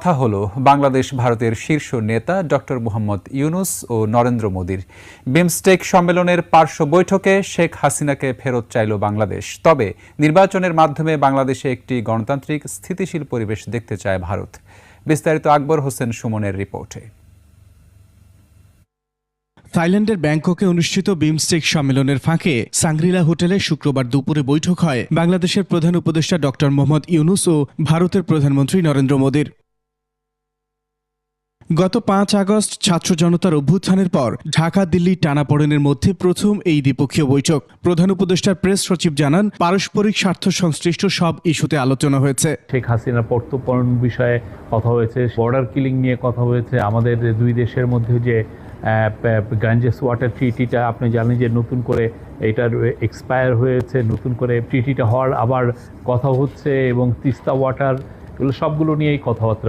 কথা হলো বাংলাদেশ ভারতের শীর্ষ নেতা ডক্টর মোহাম্মদ ইউনূস ও নরেন্দ্র মোদির বিমস্টেক সম্মেলনের পার্শ্ব বৈঠকে শেখ হাসিনাকে ফেরত চাইল বাংলাদেশ। তবে নির্বাচনের মাধ্যমে বাংলাদেশে একটি গণতান্ত্রিক স্থিতিশীল পরিবেশ দেখতে চায় ভারত। বিস্তারিত আকবর হোসেন সুমনের রিপোর্টে। থাইল্যান্ডের ব্যাংককে অনুষ্ঠিত বিমস্টেক সম্মেলনের ফাঁকে সাংগ্রিলা হোটেলে শুক্রবার দুপুরে বৈঠক হয় বাংলাদেশের প্রধান উপদেষ্টা ডক্টর মোহাম্মদ ইউনূস ও ভারতের প্রধানমন্ত্রী নরেন্দ্র মোদির। গত 5 আগস্ট ছাত্র জনতার অভ্যুত্থানের পর ঢাকা দিল্লি টানাপোড়েনের মধ্যে প্রথম এই দ্বিপক্ষীয় বৈঠক। প্রধান উপদেষ্টার প্রেস সচিব জানান, পারস্পরিক স্বার্থ সংশ্লিষ্ট সব ইস্যুতে আলোচনা হয়েছে। শেখ হাসিনার প্রত্যর্পণ বিষয়ে কথা হয়েছে, বর্ডার কিলিং নিয়ে কথা হয়েছে, আমাদের দুই দেশের মধ্যে যে গাঞ্জেস ওয়াটার ট্রিটিটা আপনি জানেন যে নতুন করে এটার এক্সপায়ার হয়েছে, নতুন করে ট্রিটিটা হওয়ার আবার কথা হচ্ছে, এবং তিস্তা ওয়াটার, এগুলো সবগুলো নিয়েই কথাবার্তা।